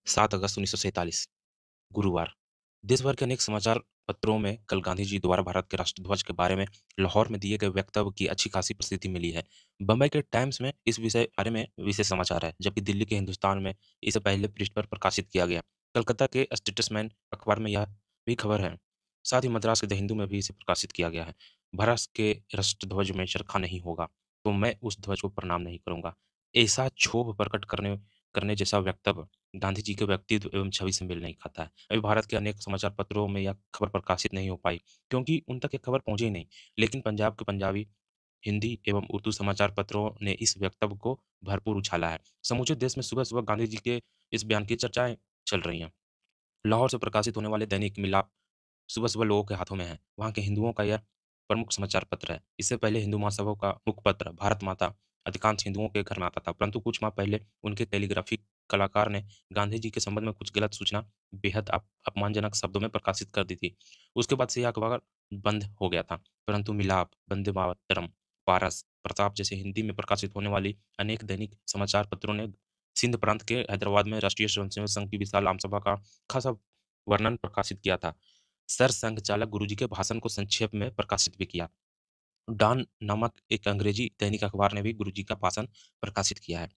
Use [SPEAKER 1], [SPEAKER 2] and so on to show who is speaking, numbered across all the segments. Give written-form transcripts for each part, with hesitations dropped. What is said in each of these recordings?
[SPEAKER 1] 7 अगस्त 1947 गुरुवार। देश भर के अनेक समाचार पत्रों में कल गांधी जी द्वारा भारत के राष्ट्रध्वज के बारे में लाहौर में दिए गए वक्तव्य की अच्छी खासी प्रसिद्धि मिली है। बंबई के टाइम्स में इस विषय बारे में विशेष समाचार है, जबकि दिल्ली के हिंदुस्तान में इसे पहले पृष्ठ पर प्रकाशित किया गया। कलकत्ता के स्टेटसमैन अखबार में यह भी खबर है। साथ ही मद्रास के द हिंदू में भी इसे प्रकाशित किया गया है। भारत के राष्ट्रध्वज में चरखा नहीं होगा तो मैं उस ध्वज को प्रणाम नहीं करूंगा। ऐसा क्षोभ प्रकट करने करने जैसा वक्तव्य गांधी जी के व्यक्तित्व एवं छवि से मेल नहीं खाता है। अभी भारत के अनेक समाचार पत्रों में यह खबर प्रकाशित नहीं हो पाई, क्योंकि उन तक ये खबर पहुंची ही नहीं। लेकिन पंजाब के पंजाबी, हिंदी एवं उर्दू समाचार पत्रों ने इस वक्तव्य को भरपूर उछाला है। समूचे देश में सुबह-सुबह गांधी जी के इस बयान की चर्चाएँ चल रही हैं। लाहौर से प्रकाशित होने वाले दैनिक मिलाप सुबह-सुबह लोगों के हाथों में है। वहाँ के हिंदुओं का यह प्रमुख समाचार पत्र है। इससे पहले हिंदू महासभा का मुखपत्र भारत माता अधिकांश हिंदुओं के घर में आता था, परंतु कुछ माह पहले उनके टेलीग्राफिक कलाकार ने गांधी जी के संबंध में कुछ गलत सूचना बेहद अपमानजनक शब्दों में प्रकाशित कर दी थी। उसके बाद से यह अखबार बंद हो गया था, परंतु मिलाप, वंदे मातरम, पारस, प्रताप जैसे हिंदी में प्रकाशित होने वाली अनेक दैनिक समाचार पत्रों ने सिंध प्रांत के हैदराबाद में राष्ट्रीय स्वयंसेवक संघ की विशाल आमसभा का खासा वर्णन प्रकाशित किया था। सरसंघ चालक गुरुजी के भाषण को संक्षेप में प्रकाशित भी किया। डॉन नामक एक अंग्रेजी दैनिक अखबार ने भी गुरुजी का भाषण प्रकाशित किया है।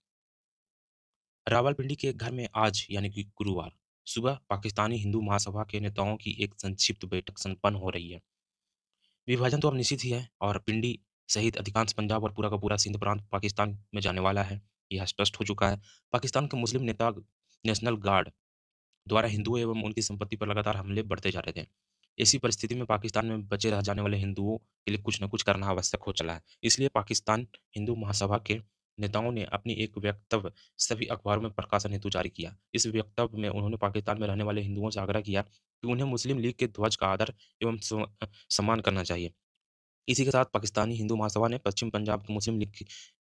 [SPEAKER 1] रावलपिंडी के एक घर में आज यानी कि गुरुवार सुबह पाकिस्तानी हिंदू महासभा के नेताओं की एक संक्षिप्त बैठक संपन्न हो रही है। विभाजन तो अब निश्चित ही है और पिंडी सहित अधिकांश पंजाब और पूरा का पूरा सिंध प्रांत पाकिस्तान में जाने वाला है। यह स्पष्ट हो चुका है। पाकिस्तान के मुस्लिम नेता नेशनल गार्ड द्वारा हिंदुओं एवं उनकी संपत्ति पर लगातार हमले बढ़ते जा रहे थे। ऐसी परिस्थिति में पाकिस्तान में बचे रह जाने वाले हिंदुओं के लिए कुछ न कुछ करना आवश्यक हो चला है। इसलिए पाकिस्तान हिंदू महासभा के नेताओं ने अपनी एक वक्तव्य सभी अखबारों में प्रकाशन हेतु जारी किया। इस वक्तव्य में उन्होंने पाकिस्तान में रहने वाले हिंदुओं से आग्रह किया कि उन्हें मुस्लिम लीग के ध्वज का आदर एवं सम्मान करना चाहिए। इसी के साथ पाकिस्तानी हिंदू महासभा ने पश्चिम पंजाब के मुस्लिम लीग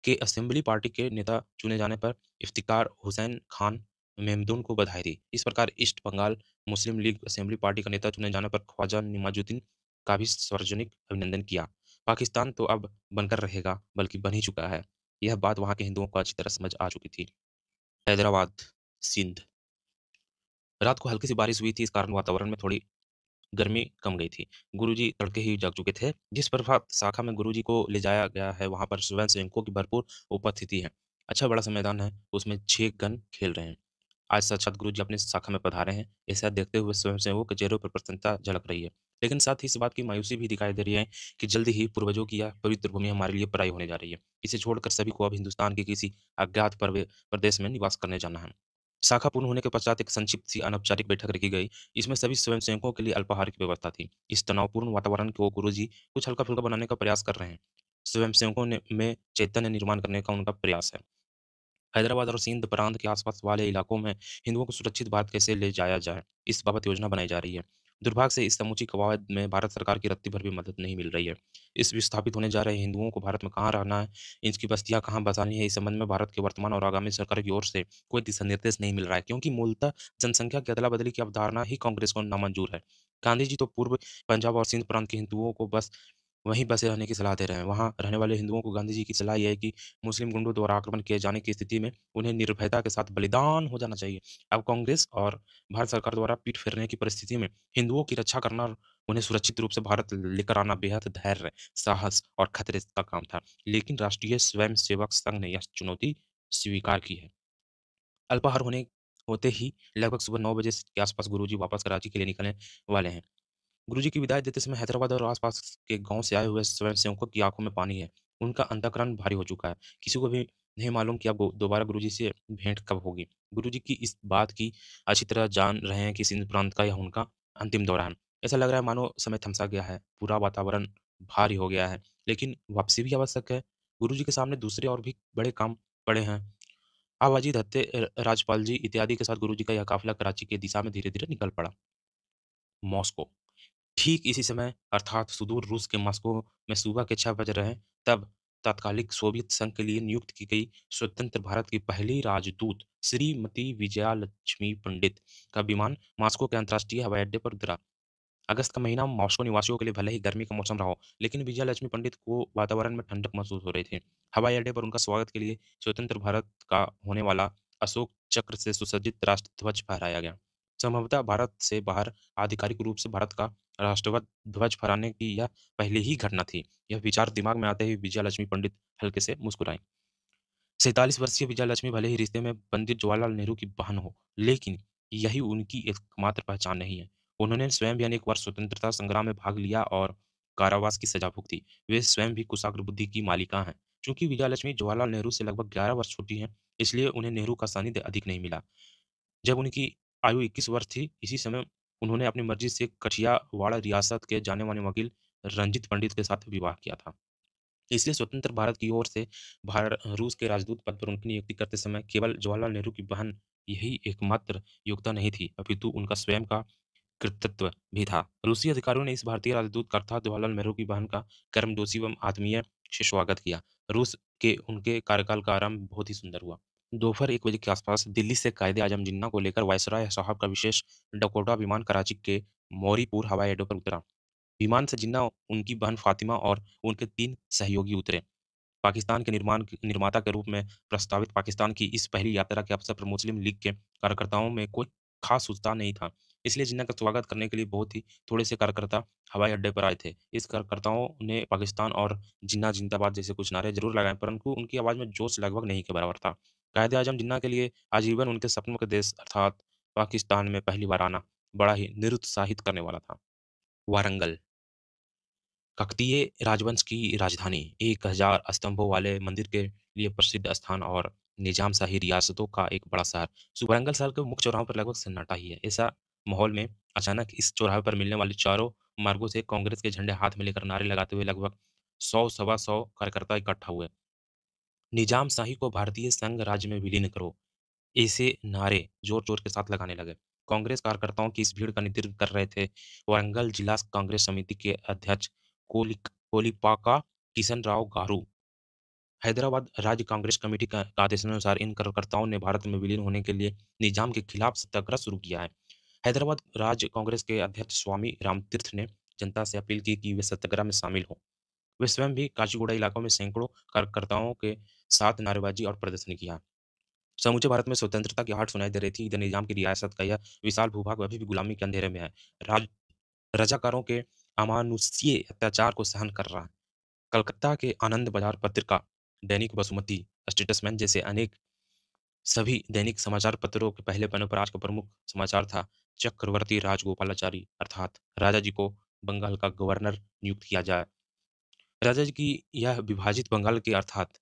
[SPEAKER 1] के असेंबली पार्टी के नेता चुने जाने पर इफ्तिकार हुसैन खान मेमदून को बधाई दी। इस प्रकार ईस्ट बंगाल मुस्लिम लीग असेंबली पार्टी का नेता चुने जाने पर ख्वाजा निमाजुद्दीन का भी सार्वजनिक अभिनंदन किया। पाकिस्तान तो अब बनकर रहेगा, बल्कि बन ही चुका है। यह बात वहाँ के हिंदुओं को अच्छी तरह समझ आ चुकी थी। हैदराबाद, सिंध। रात को हल्की सी बारिश हुई थी, इस कारण वातावरण में थोड़ी गर्मी कम गई थी। गुरुजी तड़के ही जग चुके थे। जिस प्रभात शाखा में गुरुजी को ले जाया गया है, वहाँ पर स्वयंसेवकों की भरपूर उपस्थिति है। अच्छा बड़ा-सा मैदान है, उसमें 6 गन खेल रहे हैं। आज साक्षात गुरुजी अपनी शाखा में पधारे हैं। ऐसा देखते हुए स्वयंसेवकों के चेहरों पर प्रसन्नता झलक रही है। लेकिन साथ ही इस बात की मायूसी भी दिखाई दे रही है कि जल्दी ही पूर्वजों की यह पवित्र भूमि हमारे लिए पराई होने जा रही है। इसे छोड़कर सभी को अब हिंदुस्तान के किसी अज्ञात प्रदेश में निवास करने जाना है। शाखा पूर्ण होने के पश्चात एक संक्षिप्त सी अनौपचारिक बैठक रखी गई। इसमें सभी स्वयंसेवकों के लिए अल्पाहार की व्यवस्था थी। इस तनावपूर्ण वातावरण को गुरुजी कुछ हल्का-फुल्का बनाने का प्रयास कर रहे हैं। स्वयंसेवकों ने में चैतन्य निर्माण करने का उनका प्रयास है। हैदराबाद और सिंध प्रांत के आसपास वाले इलाकों में हिंदुओं को सुरक्षित भारत कैसे ले जाया जाए, इस बाबत योजना बनाई जा रही है। दुर्भाग्य से इस समूची कवायद में भारत सरकार की रत्ती भर भी मदद नहीं मिल रही है। इस विस्थापित होने जा रहे हिंदुओं को भारत में कहाँ रहना है, इनकी बस्तियां कहाँ बसानी है, इस संबंध में भारत के वर्तमान और आगामी सरकार की ओर से कोई दिशा निर्देश नहीं मिल रहा है, क्योंकि मूलतः जनसंख्या की अदला-बदली की अवधारणा ही कांग्रेस को नामंजूर है। गांधी जी तो पूर्व पंजाब और सिंध प्रांत के हिंदुओं को बस वहीं बसे रहने की सलाह दे रहे हैं। वहाँ रहने वाले हिंदुओं को गांधी जी की सलाह ये है कि मुस्लिम गुंडों द्वारा आक्रमण किए जाने की स्थिति में उन्हें निर्भयता के साथ बलिदान हो जाना चाहिए। अब कांग्रेस और भारत सरकार द्वारा पीठ फेरने की परिस्थिति में हिंदुओं की रक्षा करना और उन्हें सुरक्षित रूप से भारत लेकर आना बेहद धैर्य, साहस और खतरे का काम था। लेकिन राष्ट्रीय स्वयंसेवक संघ ने यह चुनौती स्वीकार की है। अल्पाहार होते ही लगभग सुबह 9 बजे के आसपास गुरुजी वापस कराची के लिए निकलने वाले हैं। गुरुजी की विदाई देते समय हैदराबाद और आसपास के गाँव से आए हुए स्वयंसेवकों की आँखों में पानी है। उनका अंतःकरण भारी हो चुका है। किसी को भी नहीं मालूम कि अब दोबारा गुरुजी से भेंट कब होगी। गुरुजी की इस बात की अच्छी तरह जान रहे हैं कि सिंध प्रांत का यह उनका अंतिम दौरा है। ऐसा लग रहा है मानो समय थमसा गया है, पूरा वातावरण भारी हो गया है, लेकिन वापसी भी आवश्यक है। गुरुजी के सामने दूसरे और भी बड़े काम पड़े हैं। आवाजी दत्ते राजपाल जी इत्यादि के साथ गुरुजी का यह काफ़िला कराची की दिशा में धीरे-धीरे निकल पड़ा। मॉस्को। ठीक इसी समय अर्थात सुदूर रूस के मॉस्को में सुबह के 6 बज रहे हैं, तब तात्कालिक सोवियत संघ के लिए नियुक्त की गई स्वतंत्र भारत की पहली राजदूत श्रीमती विजयालक्ष्मी पंडित का विमान मॉस्को के अंतर्राष्ट्रीय हवाई अड्डे पर उतरा। अगस्त का महीना मॉस्को निवासियों के लिए भले ही गर्मी का मौसम रहा हो, लेकिन विजयालक्ष्मी पंडित को वातावरण में ठंडक महसूस हो रही थी। हवाई अड्डे पर उनका स्वागत के लिए स्वतंत्र भारत का होने वाला अशोक चक्र से सुसज्जित राष्ट्रध्वज फहराया गया। संभवतः भारत से बाहर आधिकारिक रूप से भारत का राष्ट्रवत ध्वज फहराने की यह पहली ही घटना थी। यह विचार दिमाग में आते ही विजयालक्ष्मी पंडित हल्के से मुस्कुराईं। 47 वर्षीय विजयालक्ष्मी भले ही रिश्ते में पंडित जवाहरलाल नेहरू की बहन हो, लेकिन यही उनकी एकमात्र पहचान नहीं है। उन्होंने स्वयं भी अनेक वर्ष स्वतंत्रता संग्राम में भाग लिया और कारावास की सजा भुगती। वे स्वयं भी कुशाग्र बुद्धि की मालिका हैं। चूंकि विजयालक्ष्मी जवाहरलाल नेहरू से लगभग 11 वर्ष छोटी हैं, इसलिए उन्हें नेहरू का सानिध्य अधिक नहीं मिला। जब उनकी आयु 21 वर्ष थी, इसी समय उन्होंने अपनी मर्जी से कठियावाड़ रियासत के जाने-माने वकील रंजीत पंडित के साथ विवाह किया था। इसलिए स्वतंत्र भारत की ओर से रूस के राजदूत पद पर उनकी नियुक्ति करते समय केवल जवाहरलाल नेहरू की बहन यही एकमात्र योग्यता नहीं थी, अपितु उनका स्वयं का कृतित्व भी था। रूसी अधिकारियों ने इस भारतीय राजदूत का अर्थात जवाहरलाल नेहरू की बहन का कर्मजोशी एवं आत्मीय से स्वागत किया। रूस के उनके कार्यकाल का आरंभ बहुत ही सुंदर हुआ। दोपहर 1 बजे के आसपास दिल्ली से कायदे-आजम जिन्ना को लेकर वायसराय साहब का विशेष डकोटा विमान कराची के मौरीपुर हवाई अड्डे पर उतरा। विमान से जिन्ना, उनकी बहन फातिमा और उनके 3 सहयोगी उतरे। पाकिस्तान के निर्माता के रूप में प्रस्तावित पाकिस्तान की इस पहली यात्रा के अवसर पर मुस्लिम लीग के कार्यकर्ताओं में कोई खास उत्साह नहीं था। इसलिए जिन्ना का स्वागत करने के लिए बहुत ही थोड़े से कार्यकर्ता हवाई अड्डे पर आए थे। इस कार्यकर्ताओं ने पाकिस्तान और जिन्ना जिंदाबाद जैसे कुछ नारे जरूर लगाए, परंतु उनकी आवाज में जोश लगभग नहीं के बराबर था। कायदे-आजम जिन्ना के लिए आजीवन उनके सपनों के देश अर्थात पाकिस्तान में पहली बार आना बड़ा ही निरुत्साहित करने वाला था। वारंगल काकतीय राजवंश की राजधानी, 1000 स्तंभों वाले मंदिर के लिए प्रसिद्ध स्थान और निजाम शाही रियासतों का एक बड़ा शहर। वारंगल शहर के मुख्य चौराहों पर लगभग सन्नाटा ही है। ऐसा माहौल में अचानक इस चौराहे पर मिलने वाले चारों मार्गों से कांग्रेस के झंडे हाथ में लेकर नारे लगाते हुए लगभग 100 सवा 100 कार्यकर्ता इकट्ठा हुए। निजाम शाही को भारतीय संघ राज्य में विलीन करो, ऐसे नारे जोर-जोर के साथ लगाने लगे। कांग्रेस कार्यकर्ताओं की इस भीड़ का नेतृत्व कर रहे थे वारंगल जिला कांग्रेस समिति के अध्यक्ष कोलिपाका किशन राव गारू। हैदराबाद राज्य कांग्रेस कमेटी का आदेशानुसार इन कार्यकर्ताओं ने भारत में विलीन होने के लिए निजाम के खिलाफ सत्याग्रह शुरू किया है। हैदराबाद राज्य कांग्रेस के अध्यक्ष स्वामी रामतीर्थ ने जनता से अपील की कि वे सत्याग्रह में शामिल हों। वे स्वयं भी काचीगुडा इलाकों में सैकड़ों कार्यकर्ताओं के साथ नारेबाजी और प्रदर्शन किया। समूचे भारत में स्वतंत्रता की आहट सुनाई दे रही थी। इधर निजाम की रियासत का यह विशाल भूभाग अभी भी गुलामी के अंधेरे में है। राज रजाकारों के अमानुषीय अत्याचार को सहन कर रहा है। कलकत्ता के आनंद बाजार पत्रिका, दैनिक बसुमती, स्टेटसमैन जैसे अनेक सभी दैनिक समाचार पत्रों के पहले पन्ने पर आज का प्रमुख समाचार था चक्रवर्ती राजगोपालाचारी अर्थात राजा जी को बंगाल का गवर्नर नियुक्त किया जाए। राजा जी की यह विभाजित बंगाल के अर्थात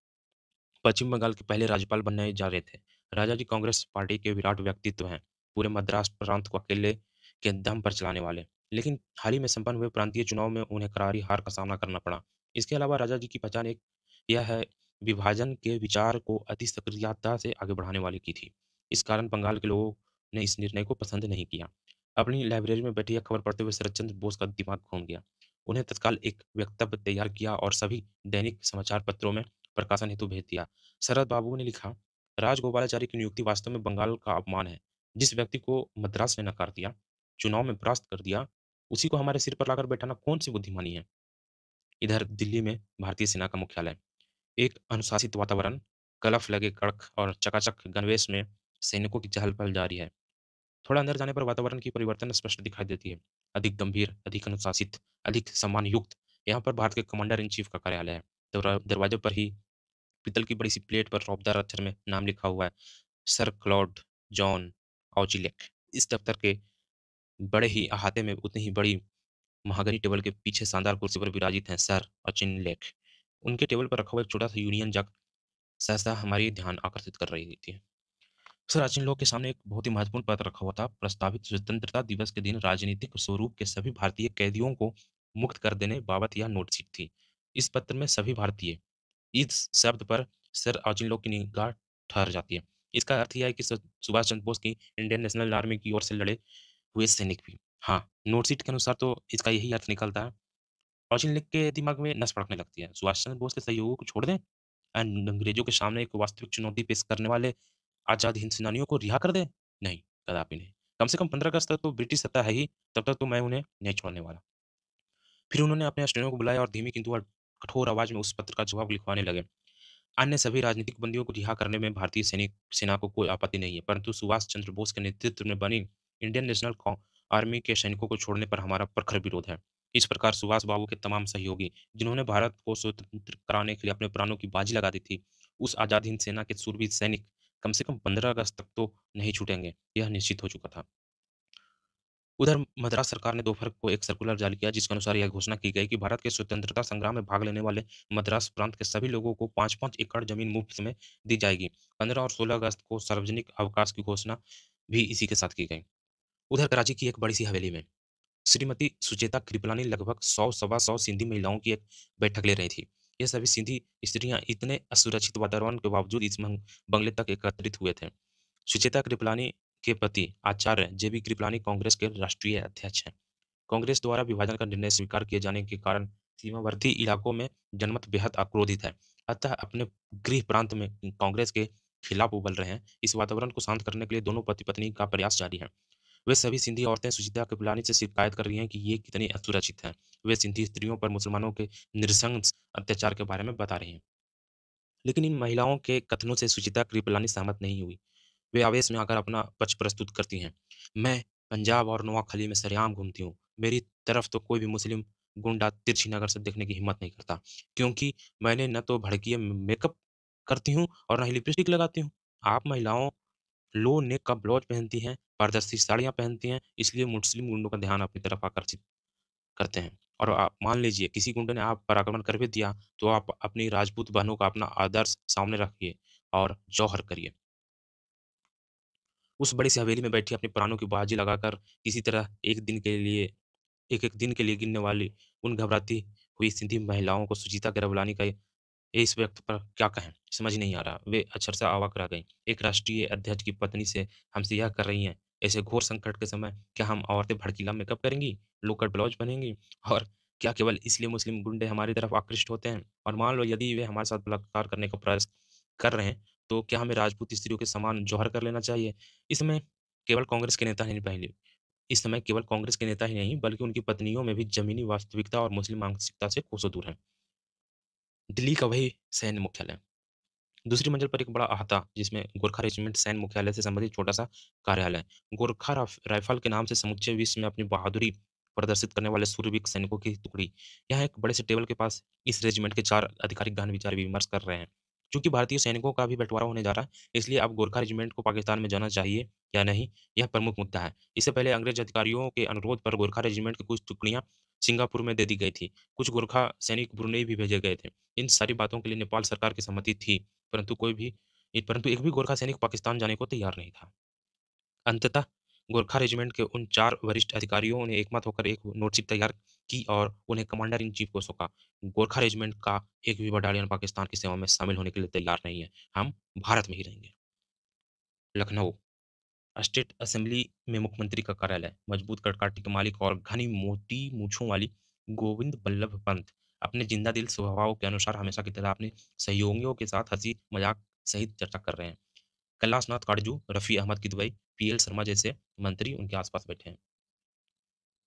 [SPEAKER 1] पश्चिम बंगाल के पहले राज्यपाल बनने जा रहे थे। राजा जी कांग्रेस पार्टी के विराट व्यक्तित्व हैं, पूरे मद्रास प्रांत को अकेले के दम पर चलाने वाले। लेकिन हाल ही में संपन्न हुए प्रांतीय चुनाव में उन्हें करारी हार का सामना करना पड़ा। इसके अलावा राजा जी की पहचान एक यह है विभाजन के विचार को अति सक्रियता से आगे बढ़ाने वाली की थी। इस कारण बंगाल के लोगों ने इस निर्णय को पसंद नहीं किया। अपनी लाइब्रेरी में बैठी यह खबर पढ़ते हुए शरद चंद्र बोस का दिमाग घूम गया। उन्हें तत्काल एक वक्तव्य तैयार किया और सभी दैनिक समाचार पत्रों में प्रकाशन हेतु भेज दिया। शरद बाबू ने लिखा, राजगोपालाचारी की नियुक्ति वास्तव में बंगाल का अपमान है। जिस व्यक्ति को मद्रास ने नकार दिया, चुनाव में परास्त कर दिया, उसी को हमारे सिर पर लाकर बैठाना कौन सी बुद्धिमानी है। इधर दिल्ली में भारतीय सेना का मुख्यालय, एक अनुशासित वातावरण, कलफ लगे कड़क और चकाचक गणवेश में सैनिकों की चहल पहल जारी है। थोड़ा अंदर जाने पर वातावरण की परिवर्तन स्पष्ट दिखाई देती है। अधिक गंभीर, अधिक अनुशासित, अधिक सम्मान युक्त। यहाँ पर भारत के कमांडर इन चीफ का कार्यालय है। दरवाजे पर ही पीतल की बड़ी सी प्लेट पर रौबदार अक्षर में नाम लिखा हुआ है, सर क्लॉड जॉन ऑचिलेक। इस दफ्तर के बड़े ही अहाते में उतनी ही बड़ी महागनी टेबल के पीछे शानदार कुर्सी पर विराजित हैं सर ऑचिनलेक। उनके टेबल पर रखा हुआ एक छोटा सा यूनियन जग सहसा हमारी ध्यान आकर्षित कर रही थी। सर ऑचिनलोक के सामने एक बहुत ही महत्वपूर्ण पत्र रखा हुआ था। प्रस्तावित स्वतंत्रता दिवस के दिन राजनीतिक स्वरूप के सभी भारतीय कैदियों को मुक्त कर देने बाबत यह नोटशीट थी। इस पत्र में सभी भारतीय, इस शब्द पर सर ऑचिनलोक की निगाह ठहर जाती है। इसका अर्थ यह है कि सुभाष चंद्र बोस की इंडियन नेशनल आर्मी की ओर से लड़े हुए सैनिक भी। हाँ, नोटशीट के अनुसार तो इसका यही अर्थ निकलता है। ऑचिनलेक के दिमाग में नस पड़कने लगती है। सुभाष चंद्र बोस के सहयोगियों को छोड़ दें एंड अंग्रेजों के सामने एक वास्तविक चुनौती पेश करने वाले आज़ाद हिंद सेनानियों को रिहा कर दें? नहीं, कदापि नहीं। कम से कम 15 अगस्त तक तो ब्रिटिश सत्ता है ही, तब तक तो मैं उन्हें नहीं छोड़ने वाला। फिर उन्होंने अपने स्टेनो को बुलाया और धीमी किंतु कठोर आवाज़ में उस पत्र का जवाब लिखवाने लगे। अन्य सभी राजनीतिक बंदियों को रिहा करने में भारतीय सैनिक सेना को कोई आपत्ति नहीं है, परंतु सुभाष चंद्र बोस के नेतृत्व में बनी इंडियन नेशनल आर्मी के सैनिकों को छोड़ने पर हमारा प्रखर विरोध है। इस प्रकार सुभाष बाबू के तमाम सहयोगी, जिन्होंने भारत को स्वतंत्र कराने के लिए अपने प्राणों की बाजी लगा दी थी, उस आजाद हिंद सेना के सूरवीर सैनिक कम से कम 15 अगस्त तक तो नहीं छूटेंगे, यह निश्चित हो चुका था। उधर मद्रास सरकार ने दोपहर को एक सर्कुलर जारी किया, जिसके अनुसार यह घोषणा की गई कि भारत के स्वतंत्रता संग्राम में भाग लेने वाले मद्रास प्रांत के सभी लोगों को 5-5 एकड़ जमीन मुफ्त में दी जाएगी। 15 और 16 अगस्त को सार्वजनिक अवकाश की घोषणा भी इसी के साथ की गई। उधर कराची की एक बड़ी-सी हवेली में श्रीमती सुचेता कृपलानी लगभग 100 सवा 100 सिंधी महिलाओं की एक बैठक ले रही थी। ये सभी सिंधी स्त्रियां इतने असुरक्षित वातावरण के बावजूद इस बंगले तक एकत्रित हुए थे। सुचेता कृपलानी के पति आचार्य जेबी कृपलानी कांग्रेस के राष्ट्रीय अध्यक्ष हैं। कांग्रेस द्वारा विभाजन का निर्णय स्वीकार किए जाने के कारण सीमावर्ती इलाकों में जनमत बेहद आक्रोशित है। अतः अपने गृह प्रांत में कांग्रेस के खिलाफ उबल रहे हैं। इस वातावरण को शांत करने के लिए दोनों पति पत्नी का प्रयास जारी है। वे सभी सिंधी औरतें सुचित्रा कृपलानी से शिकायत कर रही हैं कि ये कितनी असुरक्षित हैं। वे सिंधी स्त्रियों पर मुसलमानों के नृशंस अत्याचार के बारे में बता रही हैं। लेकिन इन महिलाओं के कथनों से सुचित्रा कृपलानी सहमत नहीं हुई। वे आवेश में आकर अपना पक्ष प्रस्तुत करती हैं। मैं पंजाब और नोआखली में सरेआम घूमती हूँ। मेरी तरफ तो कोई भी मुस्लिम गुंडा तिरछी नज़र से देखने की हिम्मत नहीं करता, क्योंकि मैंने न तो भड़कीय मेकअप करती हूँ और न ही लिपस्टिक लगाती हूँ। आप महिलाओं लो नेक का ब्लाउज पहनती हैं, पारदर्शी साड़ियाँ पहनती हैं, इसलिए मुस्लिम गुंडों का ध्यान अपनी तरफ आकर्षित करते हैं। और आप मान लीजिए किसी गुंडे ने आप पर आक्रमण कर भी दिया, तो आप अपनी राजपूत बहनों का अपना आदर्श सामने रखिए और जौहर करिए। उस बड़ी-सी हवेली में बैठी अपने प्राणों की बाजी लगाकर किसी तरह एक-एक दिन के लिए गिनने वाली उन घबराती हुई सिंधी महिलाओं को सुजीता कृपलानी का इस वक्त पर क्या कहें? समझ नहीं आ रहा। वे अक्षरशः अवाक रह गईं। एक राष्ट्रीय अध्यक्ष की पत्नी से हमसे यह कर रही हैं। ऐसे घोर संकट के समय क्या हम औरतें भड़कीला मेकअप करेंगी, लो-कट ब्लाउज पहनेंगी और क्या केवल इसलिए मुस्लिम गुंडे हमारी तरफ आकृष्ट होते हैं? और मान लो यदि वे हमारे साथ बलात्कार करने का प्रयास कर रहे हैं, तो क्या हमें राजपूत स्त्रियों के समान जौहर कर लेना चाहिए? इस समय केवल कांग्रेस के नेता ही नहीं पहले इस समय केवल कांग्रेस के नेता ही नहीं, बल्कि उनकी पत्नियों में भी ज़मीनी वास्तविकता और मुस्लिम मानसिकता से कोसों दूर हैं। दिल्ली का वही सैन्य मुख्यालय। दूसरी मंजिल पर एक बड़ा अहाता, जिसमें गोरखा रेजिमेंट सैन्य मुख्यालय से संबंधित छोटा-सा कार्यालय। गोरखा राइफल के नाम से समूचे विश्व में अपनी बहादुरी प्रदर्शित करने वाले शूरवीर सैनिकों की टुकड़ी। यहाँ एक बड़े से टेबल के पास इस रेजिमेंट के 4 अधिकारी गहन विचार-विमर्श कर रहे हैं। चूँकि भारतीय सैनिकों का भी बँटवारा होने जा रहा है, इसलिए अब गोरखा रेजिमेंट को पाकिस्तान में जाना चाहिए या नहीं, यह प्रमुख मुद्दा है। इससे पहले अंग्रेज़ अधिकारियों के अनुरोध पर गोरखा रेजिमेंट की कुछ टुकड़ियाँ सिंगापुर में दे दी गई थी। कुछ गोरखा सैनिक ब्रुनेई भी भेजे गए थे। इन सारी बातों के लिए नेपाल सरकार की सहमति थी। परंतु एक भी गोरखा सैनिक पाकिस्तान जाने को तैयार नहीं था। अंततः गोरखा रेजिमेंट के उन 4 वरिष्ठ अधिकारियों ने एकमत होकर एक नोटशीट तैयार की और उन्हें कमांडर इन चीफ को सौंपा। गोरखा रेजिमेंट का एक भी बटालियन पाकिस्तान की सेवा में शामिल होने के लिए तैयार नहीं है। हम भारत में ही रहेंगे। लखनऊ स्टेट असेंबली में मुख्यमंत्री का कार्यालय, मजबूत कदकाठी के मालिक और घनी मोटी मूंछों वाली गोविंद बल्लभ पंत अपने जिंदा दिल स्वभाव के अनुसार हमेशा की तरह अपने सहयोगियों के साथ हंसी मजाक सहित चर्चा कर रहे हैं। कैलाशनाथ काटजू, रफ़ी अहमद किदवई, पीएल शर्मा जैसे मंत्री उनके आसपास बैठे हैं।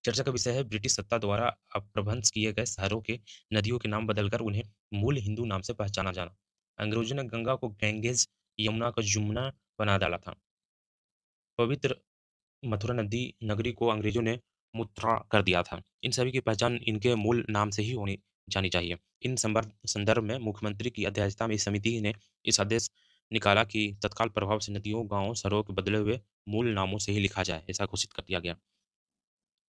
[SPEAKER 1] चर्चा का विषय है ब्रिटिश सत्ता द्वारा अपभ्रंश किए गए शहरों के नदियों के नाम बदलकर उन्हें मूल हिंदू नाम से पहचाना जाना। अंग्रेजों ने गंगा को गैंगेज, यमुना को जमुना बना डाला था। पवित्र मथुरा नगरी को अंग्रेजों ने मुत्रा कर दिया था। इन सभी की पहचान इनके मूल नाम से ही होनी जानी चाहिए। इन संदर्भ में मुख्यमंत्री की अध्यक्षता में इस समिति ने इस आदेश निकाला कि तत्काल प्रभाव से नदियों, गाँवों, शहरों के बदले हुए मूल नामों से ही लिखा जाए, ऐसा घोषित कर दिया गया।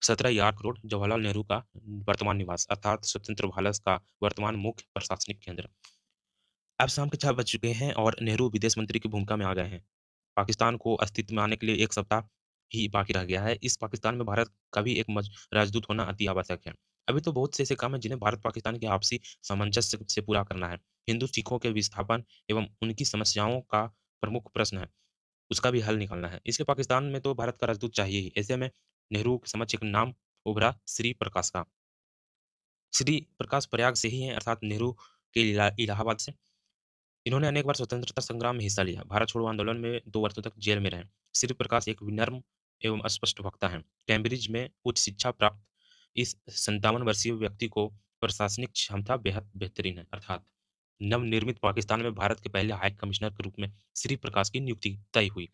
[SPEAKER 1] 17 यार्क रोड, जवाहरलाल नेहरू का वर्तमान निवास अर्थात स्वतंत्र भारत का वर्तमान मुख्य प्रशासनिक केंद्र। अब शाम के 6 बज चुके हैं और नेहरू विदेश मंत्री की भूमिका में आ गए हैं। पाकिस्तान को अस्तित्व में आने के लिए 1 सप्ताह ही बाकी रह गया है। इस पाकिस्तान में भारत का भी एक राजदूत होना अति आवश्यक है। अभी तो बहुत से ऐसे काम हैं जिन्हें भारत-पाकिस्तान के आपसी सामंजस्य से पूरा करना है। हिंदू-सिखों के विस्थापन एवं उनकी समस्याओं का प्रमुख प्रश्न है, उसका भी हल निकालना है। इसलिए पाकिस्तान में तो भारत का राजदूत चाहिए ही। ऐसे में नेहरू के समक्ष एक नाम उभरा श्री प्रकाश का। श्री प्रकाश प्रयाग से ही हैं अर्थात नेहरू के इलाहाबाद से। इन्होंने अनेक बार स्वतंत्रता संग्राम में हिस्सा लिया। भारत छोड़ो आंदोलन में 2 वर्षों तक जेल में रहे। श्री प्रकाश एक विनम्र एवं स्पष्ट वक्ता हैं। कैम्ब्रिज में उच्च शिक्षा प्राप्त इस 57 वर्षीय व्यक्ति को प्रशासनिक क्षमता बेहद बेहतरीन है। अर्थात नवनिर्मित पाकिस्तान में भारत के पहले हाई कमिश्नर के रूप में श्री प्रकाश की नियुक्ति तय हुई।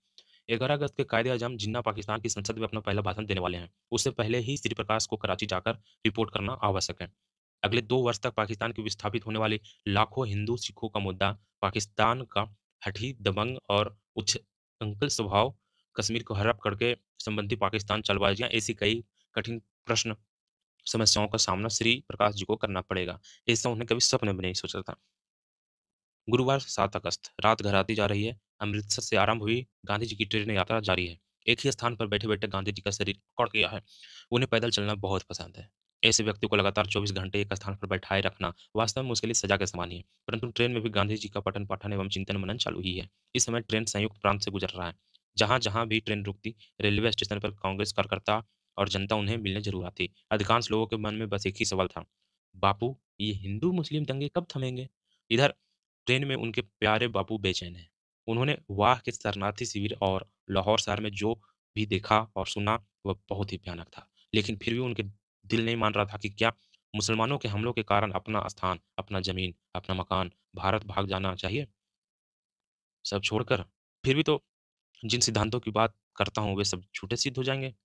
[SPEAKER 1] 11 अगस्त के कायदे-आज़म जिन्ना पाकिस्तान की संसद में अपना पहला भाषण देने वाले हैं। उससे पहले ही श्री प्रकाश को कराची जाकर रिपोर्ट करना आवश्यक है। अगले 2 वर्ष तक पाकिस्तान की विस्थापित होने वाली लाखों हिंदू सिखों का मुद्दा, पाकिस्तान का हठी, दबंग और उच्छृंखल स्वभाव, कश्मीर को हड़प करके संबंधी पाकिस्तान चालबाजियाँ, ऐसी कई कठिन प्रश्न समस्याओं का सामना श्री प्रकाश जी को करना पड़ेगा। ऐसा उन्हें कभी सपने में नहीं सोचा था। गुरुवार 7 अगस्त रात घर आती जा रही है। अमृतसर से आरंभ हुई गांधी जी की ट्रेन यात्रा जारी है। एक ही स्थान पर बैठे-बैठे गांधी जी का शरीर अकड़ गया है। उन्हें पैदल चलना बहुत पसंद है। ऐसे व्यक्ति को लगातार 24 घंटे एक स्थान पर बैठाए रखना वास्तव में उसके लिए सजा के समान ही है। परंतु ट्रेन में भी गांधी जी का पठन-पाठन एवं चिंतन-मनन चालू ही है। इस समय ट्रेन संयुक्त प्रांत से गुजर रहा है। जहाँ-जहाँ भी ट्रेन रुकती, रेलवे स्टेशन पर कांग्रेस कार्यकर्ता और जनता उन्हें मिलने जरूर आती। अधिकांश लोगों के मन में बस एक ही सवाल था, बापू, ये हिंदू-मुस्लिम दंगे कब थमेंगे? इधर ट्रेन में उनके प्यारे बापू बेचैन हैं। उन्होंने वाह के शरणार्थी शिविर और लाहौर शहर में जो भी देखा और सुना, वह बहुत ही भयानक था। लेकिन फिर भी उनके दिल नहीं मान रहा था कि क्या मुसलमानों के हमलों के कारण अपना स्थान, अपना ज़मीन, अपना मकान, भारत भाग जाना चाहिए, सब छोड़कर? फिर भी तो जिन सिद्धांतों की बात करता हूँ, वे सब झूठे सिद्ध हो जाएँगे।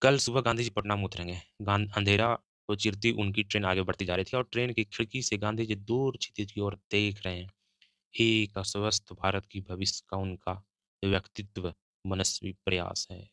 [SPEAKER 1] कल सुबह गांधी जी पटना में उतरेंगे। अंधेरा को चीरती उनकी ट्रेन आगे बढ़ती जा रही थी और ट्रेन की खिड़की से गांधी जी दूर क्षितिज की ओर देख रहे हैं। एक अस्वस्थ भारत की भविष्य का उनका व्यक्तित्व मनस्वी प्रयास है।